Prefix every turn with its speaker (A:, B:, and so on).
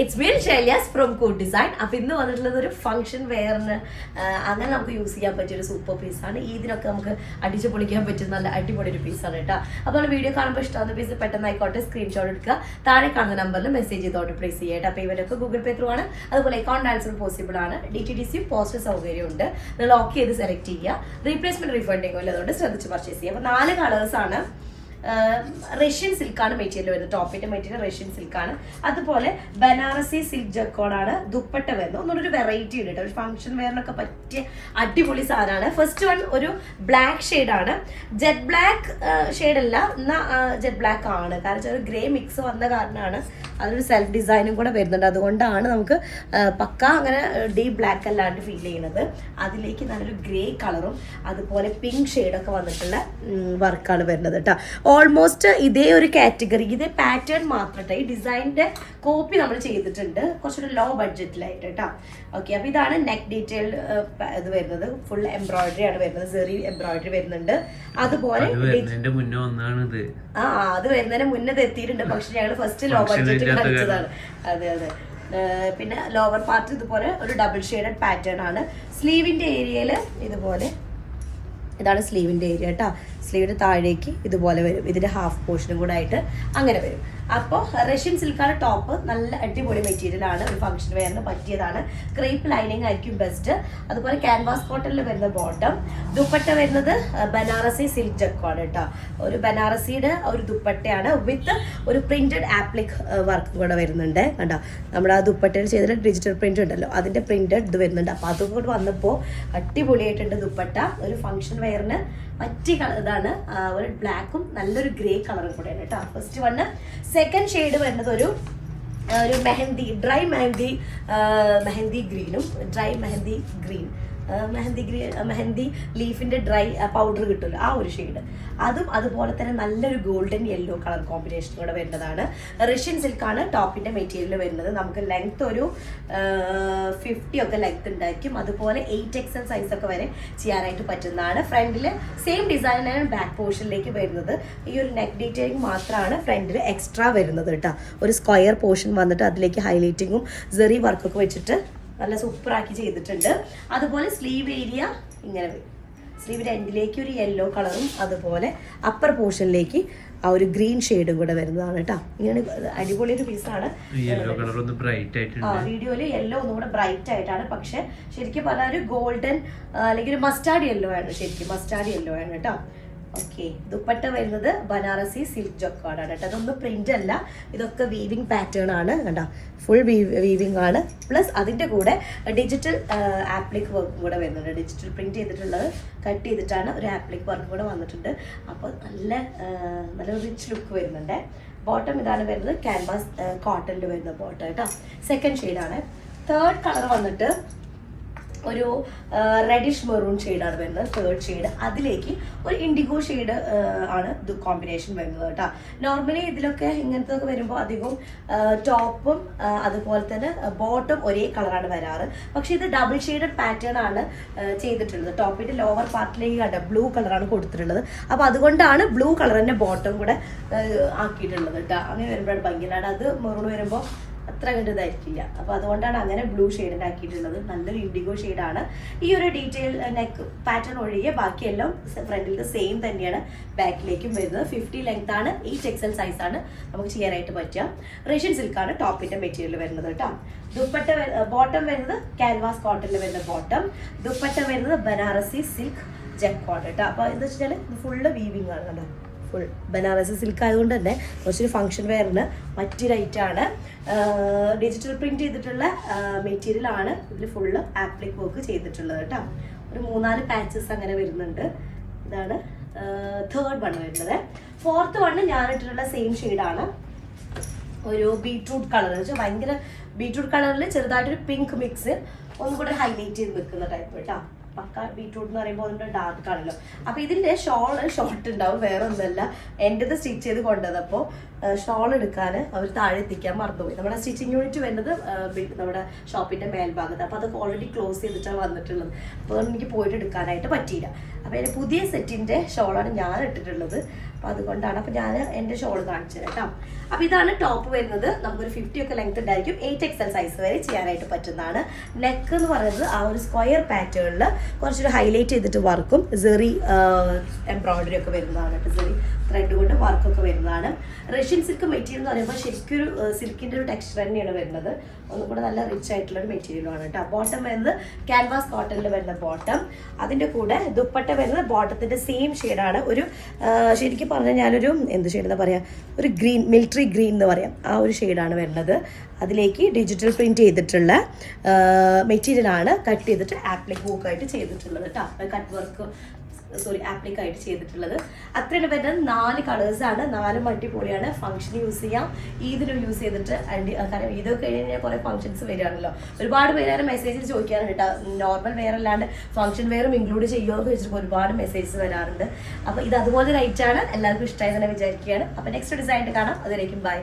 A: It's mean ഷെല്യാസ് from കൂട്ട് design. അപ്പൊ ഇന്ന് വന്നിട്ടുള്ളത് ഒരു ഫംഗ്ഷൻ വെയറിന് അങ്ങനെ നമുക്ക് യൂസ് ചെയ്യാൻ പറ്റിയ ഒരു സൂപ്പർ പീസാണ്. ഇതിനൊക്കെ നമുക്ക് അടിച്ചു പൊളിക്കാൻ പറ്റുന്ന നല്ല അടിപൊളി ഒരു പീസാണ് കേട്ടോ. അപ്പോൾ വീഡിയോ കാണുമ്പോൾ ഇഷ്ടമാകുന്ന പീസ് പെട്ടെന്ന് ആയിക്കോട്ടെ സ്ക്രീൻഷോട്ട് എടുക്കുക, താഴെ കാണുന്ന നമ്പറിൽ മെസ്സേജ് ചെയ്തോട്ട് പ്ലേസ് ചെയ്യട്ടെ. അപ്പോൾ ഇവരൊക്കെ ഗൂഗിൾ പേ ത്രൂ ആണ്, അതുപോലെ അക്കൗണ്ട് ട്രാൻസ്ഫർ പോസിബിൾ ആണ്. DTDC പോസ്റ്റ് സൗകര്യമുണ്ട്. നിങ്ങൾ ഓക്കെ ചെയ്ത് സെലക്ട് ചെയ്യുക. റീപ്ലേസ്മെന്റ് റീഫണ്ടിങ്ങോ ഇല്ല, അതുകൊണ്ട് ശ്രദ്ധിച്ച് പർച്ചേസ് ചെയ്യുക. അപ്പോൾ 4 കളേഴ്സാണ്. റഷ്യൻ സിൽക്കാണ് മെറ്റീരിയൽ വരുന്നത്. ടോപ്പിന്റെ മെറ്റീരിയൽ റഷ്യൻ സിൽക്കാണ്. അതുപോലെ ബനാറസി സിൽക്ക് ജക്കോഡാണ് ദുപ്പട്ട വരുന്നത്. ഒന്നുകൂടെ ഒരു വെറൈറ്റി ഉണ്ട് കേട്ടോ. ഒരു ഫംഗ്ഷൻ വെയറിനൊക്കെ പറ്റിയ അടിപൊളി സാധനമാണ്. ഫസ്റ്റ് വൺ ഒരു ബ്ലാക്ക് ഷെയ്ഡാണ്. ജെറ്റ് ബ്ലാക്ക് ഷെയ്ഡല്ല, എന്നാൽ ജെറ്റ് ബ്ലാക്ക് ആണ്. കാരണം ഒരു ഗ്രേ മിക്സ് വന്ന കാരണമാണ്. അതൊരു സെൽഫ് ഡിസൈനും കൂടെ വരുന്നുണ്ട്. അതുകൊണ്ടാണ് നമുക്ക് പക്ക അങ്ങനെ ഡീപ് ബ്ലാക്ക് അല്ലാണ്ട് ഫീൽ ചെയ്യുന്നത്. അതിലേക്ക് നല്ലൊരു ഗ്രേ കളറും അതുപോലെ പിങ്ക് ഷെയ്ഡൊക്കെ വന്നിട്ടുള്ള വർക്കാണ് വരുന്നത് കേട്ടോ. ഓൾമോസ്റ്റ് ഇതേ ഒരു കാറ്റഗറി, ഇതേ പാറ്റേൺ മാത്രം. ഈ ഡിസൈനിന്റെ കോപ്പി നമ്മൾ ചെയ്തിട്ടുണ്ട് കുറച്ചൊരു ലോ ബഡ്ജറ്റിലായിട്ട് കേട്ടോ. ഓക്കെ, അപ്പൊ ഇതാണ് നെക്ക് ഡീറ്റെയിൽ ഇത് വരുന്നത്. ഫുൾ എംബ്രോയിഡറി ആണ് വരുന്നത്. സെറി എംബ്രോയിഡറി വരുന്നുണ്ട്. അതുപോലെ അത് വരുന്നതിന് മുന്നേ എത്തിയിട്ടുണ്ട്. പക്ഷെ ഞങ്ങൾ ഫസ്റ്റ് ലോ ബഡ്ജറ്റിൽ കളിച്ചതാണ്. അതെ അതെ. പിന്നെ ലോവർ പാർട്ട് ഇതുപോലെ ഒരു ഡബിൾ ഷെയ്ഡഡ് പാറ്റേൺ ആണ്. സ്ലീവിന്റെ ഏരിയയിൽ ഇതുപോലെ, ഇതാണ് സ്ലീവിന്റെ ഏരിയ കേട്ടോ. സ്ലീവിന്റെ താഴേക്ക് ഇതുപോലെ വരും. ഇതിന്റെ ഹാഫ് പോർഷനും കൂടെ ആയിട്ട് അങ്ങനെ വരും. അപ്പോൾ റഷ്യൻ സിൽക്കാണ് ടോപ്പ്. നല്ല അടിപൊളി മെറ്റീരിയൽ ആണ്. ഒരു ഫംഗ്ഷൻ വെയറിന് പറ്റിയതാണ്. ക്രേപ്പ് ലൈനിങ് ആയിരിക്കും ബെസ്റ്റ്. അതുപോലെ ക്യാൻവാസ് കോട്ടണിൽ വരുന്ന ബോട്ടം. ദുപ്പട്ട വരുന്നത് ബനാറസി സിൽക്ക് ജക്കോഡ് കേട്ടോ. ഒരു ബനാറസിയുടെ ഒരു ദുപ്പട്ടയാണ് വിത്ത് ഒരു പ്രിന്റഡ് ആപ്ലിക് വർക്കും കൂടെ വരുന്നുണ്ട് കണ്ടോ. നമ്മുടെ ആ ദുപ്പട്ടയിൽ ചെയ്തിട്ട് ഡിജിറ്റൽ പ്രിന്റ് ഉണ്ടല്ലോ, അതിന്റെ പ്രിന്റഡ് ഇത് വരുന്നുണ്ട്. അപ്പോൾ അതുകൊണ്ട് വന്നപ്പോൾ അടിപൊളിയായിട്ടുണ്ട് ദുപ്പട്ട. ഒരു ഫംഗ്ഷൻ വെയറിന് പറ്റിയ കളർ ഇതാണ്. ഒരു ബ്ലാക്കും നല്ലൊരു ഗ്രേ കളറും കൂടെയാണ് കേട്ടോ. First one. സെക്കൻഡ് ഷെയ്ഡ് വരുന്നത് ഒരു മെഹന്തി, ഡ്രൈ മെഹന്തി ഗ്രീനും ഡ്രൈ മെഹന്തി ഗ്രീൻ, മെഹന്തി ലീഫിന്റെ ഡ്രൈ പൗഡർ കിട്ടുമല്ലോ, ആ ഒരു ഷെയ്ഡ്. അതും അതുപോലെ തന്നെ നല്ലൊരു ഗോൾഡൻ യെല്ലോ കളർ കോമ്പിനേഷൻ കൂടെ വരുന്നതാണ്. റഷ്യൻ സിൽക്കാണ് ടോപ്പിന്റെ മെറ്റീരിയൽ വരുന്നത്. നമുക്ക് ലെങ്ത് ഒരു 50 ഒക്കെ ലെങ്ത് ഉണ്ടായിരിക്കും. അതുപോലെ 8XL സൈസ് ഒക്കെ വരെ ചെയ്യാനായിട്ട് പറ്റുന്നതാണ്. ഫ്രണ്ടിൽ സെയിം ഡിസൈനാണ് ബാക്ക് പോർഷനിലേക്ക് വരുന്നത്. ഈ ഒരു നെക്ക് ഡീറ്റെയിലിംഗ് മാത്രമാണ് ഫ്രണ്ടിൽ എക്സ്ട്രാ വരുന്നത് കേട്ടോ. ഒരു സ്ക്വയർ പോർഷൻ വന്നിട്ട് അതിലേക്ക് ഹൈലൈറ്റിങ്ങും സെറി വർക്കൊക്കെ വെച്ചിട്ട് നല്ല സൂപ്പറാക്കി ചെയ്തിട്ടുണ്ട്. അതുപോലെ സ്ലീവ് ഏരിയ ഇങ്ങനെ വരും. സ്ലീവിന്റെ എൻഡിലേക്ക് ഒരു യെല്ലോ കളറും അതുപോലെ അപ്പർ പോർഷനിലേക്ക് ആ ഒരു ഗ്രീൻ ഷെയ്ഡും കൂടെ വരുന്നതാണ് കേട്ടോ. ഇങ്ങനെ അടിപൊളി ഒരു പീസാണ്. വീഡിയോയില് യെല്ലോ ഒന്നും കൂടെ ബ്രൈറ്റ് ആയിട്ടാണ്, പക്ഷെ ശരിക്കും പറഞ്ഞാൽ ഒരു ഗോൾഡൻ അല്ലെങ്കിൽ ഒരു മസ്റ്റാർഡ് യെല്ലോ ആണ്. ശരിക്കും മസ്റ്റാർഡ് യെല്ലോ ആണ് കേട്ടോ. ഓക്കെ, ദുപ്പട്ട വരുന്നത് ബനാറസി സിൽക്ക് ജക്കോഡാണ് കേട്ടോ. അതൊന്നും പ്രിന്റ് അല്ല, ഇതൊക്കെ വീവിങ് പാറ്റേൺ ആണ് കണ്ടോ. ഫുൾ വീവിങ് ആണ്. പ്ലസ് അതിൻ്റെ കൂടെ ഡിജിറ്റൽ ആപ്ലിക് വർക്കും കൂടെ വരുന്നുണ്ട്. ഡിജിറ്റൽ പ്രിന്റ് ചെയ്തിട്ടുള്ളത് കട്ട് ചെയ്തിട്ടാണ് ഒരു ആപ്ലിക് വർക്ക് കൂടെ വന്നിട്ടുണ്ട്. അപ്പോൾ നല്ല റിച്ച് ലുക്ക് വരുന്നുണ്ട്. ബോട്ടം ഇതാണ് വരുന്നത്. ക്യാൻവാസ് കോട്ടണിൽ വരുന്ന ബോട്ടം കേട്ടോ. സെക്കൻഡ് ഷെയ്ഡാണ്. തേർഡ് കളർ വന്നിട്ട് ഒരു റെഡിഷ് മെറൂൺ ഷെയ്ഡാണ് വരുന്നത്. തേർഡ് ഷെയ്ഡ് അതിലേക്ക് ഒരു ഇൻഡിഗോ ഷെയ്ഡ് ആണ് ഇത് കോമ്പിനേഷൻ വരുന്നത് കേട്ടോ. നോർമലി ഇതിലൊക്കെ ഇങ്ങനത്തെ ഒക്കെ വരുമ്പോൾ അധികവും ടോപ്പും അതുപോലെ തന്നെ ബോട്ടം ഒരേ കളറാണ് വരാറ്. പക്ഷെ ഇത് ഡബിൾ ഷെയ്ഡഡ് പാറ്റേൺ ആണ് ചെയ്തിട്ടുള്ളത്. ടോപ്പിന്റെ ലോവർ പാർട്ടിലേക്ക് കണ്ട ബ്ലൂ കളറാണ് കൊടുത്തിട്ടുള്ളത്. അപ്പോൾ അതുകൊണ്ടാണ് ബ്ലൂ കളർ തന്നെ ബോട്ടം കൂടെ ആക്കിയിട്ടുള്ളത് കേട്ടോ. അങ്ങനെ വരുമ്പോഴാണ് ഭംഗിയിലാണ്. അത് മെറൂൺ വരുമ്പോൾ അത്ര കണ്ട് ഇതായിരിക്കില്ല. അപ്പോൾ അതുകൊണ്ടാണ് അങ്ങനെ ബ്ലൂ ഷെയ്ഡിൻ്റെ ആക്കിയിട്ടുള്ളത്. നല്ലൊരു ഇൻഡിഗോ ഷെയ്ഡാണ്. ഈ ഒരു ഡീറ്റെയിൽ നെക്ക് പാറ്റേൺ ഒഴികെ ബാക്കിയെല്ലാം ഫ്രണ്ടിൽ സെയിം തന്നെയാണ് ബാക്കിലേക്കും വരുന്നത്. 50 ലെങ്ത് ആണ്. 8XL സൈസാണ് നമുക്ക് ചെയ്യാനായിട്ട് പറ്റുക. റഷ്യൻ സിൽക്കാണ് ടോപ്പിന്റെ മെറ്റീരിയൽ വരുന്നത് കേട്ടോ. ദുപ്പട്ട ബോട്ടം വരുന്നത് ക്യാൻവാസ് കോട്ടണിൽ വരുന്ന ബോട്ടം. ദുപ്പട്ട വരുന്നത് ബനാറസി സിൽക്ക് ജക്കോഡ് കേട്ടോ. അപ്പോൾ എന്താ വെച്ചാൽ ഫുള്ള് വീവിങ് ആണ് കേട്ടോ. ഫുൾ ബനാറസി സിൽക്ക് ആയതുകൊണ്ട് തന്നെ കുറച്ചൊരു ഫംഗ്ഷൻ വെയറിന് മറ്റൊരു ഐറ്റമാണ്. ഡിജിറ്റൽ പ്രിന്റ് ചെയ്തിട്ടുള്ള മെറ്റീരിയൽ ആണ്. ഇതിൽ ഫുള്ള് ആപ്ലിക് വർക്ക് ചെയ്തിട്ടുള്ളത് കേട്ടോ. ഒരു 3-4 പാച്ചസ് അങ്ങനെ വരുന്നുണ്ട്. ഇതാണ് തേർഡ് വൺ വരുന്നത്. ഫോർത്ത് വണ്ണ് ഞാനിട്ടിട്ടുള്ള സെയിം ഷെയ്ഡാണ്. ഒരു ബീട്രൂട്ട് കളർ വെച്ചാൽ ഭയങ്കര ബീട്രൂട്ട് കളറിൽ ചെറുതായിട്ടൊരു പിങ്ക് മിക്സ് ഒന്നും കൂടെ ഹൈലൈറ്റ് ചെയ്ത് നിൽക്കുന്ന ടൈപ്പ് കേട്ടോ. പക്ക ബീട്രൂട്ട് എന്ന് പറയുമ്പോൾ അതിൻ്റെ ഡാർക്ക് ആണല്ലോ. അപ്പോൾ ഇതിൻ്റെ ഷോള് ഷോർട്ട് ഉണ്ടാവും, വേറെ ഒന്നുമല്ല. എൻ്റെത് സ്റ്റിച്ച് ചെയ്ത് കൊണ്ടതപ്പോൾ ഷോൾ എടുക്കാൻ അവർ താഴെ എത്തിക്കാൻ മറന്നുപോയി. നമ്മുടെ സ്റ്റിച്ചിങ് യൂണിറ്റ് വരുന്നത് നമ്മുടെ ഷോപ്പിൻ്റെ മേൽഭാഗത്ത്. അപ്പോൾ അതൊക്കെ ഓൾറെഡി ക്ലോസ് ചെയ്തിട്ടാണ് വന്നിട്ടുള്ളത്. അപ്പോൾ എനിക്ക് പോയിട്ട് എടുക്കാനായിട്ട് പറ്റിയില്ല. അപ്പോൾ അതിൻ്റെ പുതിയ സെറ്റിൻ്റെ ഷോളാണ് ഞാൻ ഇട്ടിട്ടുള്ളത്. അപ്പോൾ അതുകൊണ്ടാണ്. അപ്പോൾ ഞാൻ എൻ്റെ ഷോൾ കാണിച്ചു തരാം കേട്ടോ. അപ്പോൾ ഇതാണ് ടോപ്പ് വരുന്നത്. നമുക്കൊരു 50 ഒക്കെ ലെങ്ത് ഉണ്ടായിരിക്കും. 8XL സൈസ് വരെ ചെയ്യാനായിട്ട് പറ്റുന്നതാണ്. നെക്ക് എന്ന് പറയുന്നത് ആ ഒരു സ്ക്വയർ പാറ്റേണിൽ കുറച്ചൊരു ഹൈലൈറ്റ് ചെയ്തിട്ട് വർക്കും സെറി എംബ്രോയിഡറി ഒക്കെ വരുന്നതാണ് കേട്ടോ. സെറി ത്രെഡ് കൊണ്ട് വർക്കൊക്കെ വരുന്നതാണ്. റഷ്യൻ സിൽക്ക് മെറ്റീരിയൽ എന്ന് പറയുമ്പോൾ ശരിക്കും ഒരു സിൽക്കിൻ്റെ ഒരു ടെക്സ്ചർ തന്നെയാണ് വരുന്നത്. ഒന്നും കൂടെ നല്ല റിച്ച് ആയിട്ടുള്ള ഒരു മെറ്റീരിയലാണ് കേട്ടോ. ബോട്ടം വരുന്നത് ക്യാൻവാസ് കോട്ടണിൽ വരുന്ന ബോട്ടം. അതിൻ്റെ കൂടെ ദുപ്പട്ട വരുന്നത് ബോട്ടത്തിൻ്റെ സെയിം ഷെയ്ഡാണ്. ഒരു ശരിക്കും പറഞ്ഞാൽ ഞാനൊരു എന്ത് ഷെയ്ഡെന്ന് പറയാം, ഒരു ഗ്രീൻ, മിലിറ്ററി ഗ്രീൻ എന്ന് പറയാം, ആ ഒരു ഷെയ്ഡാണ് വരുന്നത്. അതിലേക്ക് ഡിജിറ്റൽ പ്രിൻറ്റ് ചെയ്തിട്ടുള്ള മെറ്റീരിയലാണ് കട്ട് ചെയ്തിട്ട് ആപ്ലിക് ഹൂക്കായിട്ട് ചെയ്തിട്ടുള്ളത് കേട്ടോ. കട്ട് വർക്ക് ആപ്ലിക് ആയിട്ട് ചെയ്തിട്ടുള്ളത്. അത്രയാണ് വരുന്നത്. 4 കളേഴ്സാണ്. 4 അടിപൊളിയാണ്. ഫംഗ്ഷന് യൂസ് ചെയ്യാം, ഈദിനും യൂസ് ചെയ്തിട്ട്. കാരണം ഇതൊക്കെ കഴിഞ്ഞാൽ കുറേ ഫംഗ്ഷൻസ് വരികയാണല്ലോ. ഒരുപാട് പേര് മെസ്സേജിൽ ചോദിക്കാറുണ്ട് കേട്ടോ, നോർമൽ വെയർ അല്ലാണ്ട് ഫംഗ്ഷൻ വെയറും ഇൻക്ലൂഡ് ചെയ്യുമോ എന്ന് ചോദിച്ചിട്ട് ഒരുപാട് മെസ്സേജസ് വരാറുണ്ട്. അപ്പോൾ ഇത് അതുപോലെ റൈറ്റാണ്. എല്ലാവർക്കും ഇഷ്ടമായി തന്നെ വിചാരിക്കുകയാണ്. അപ്പോൾ നെക്സ്റ്റ് ഡിസൈൻ കാണാം. അതിലേക്കും ബൈ.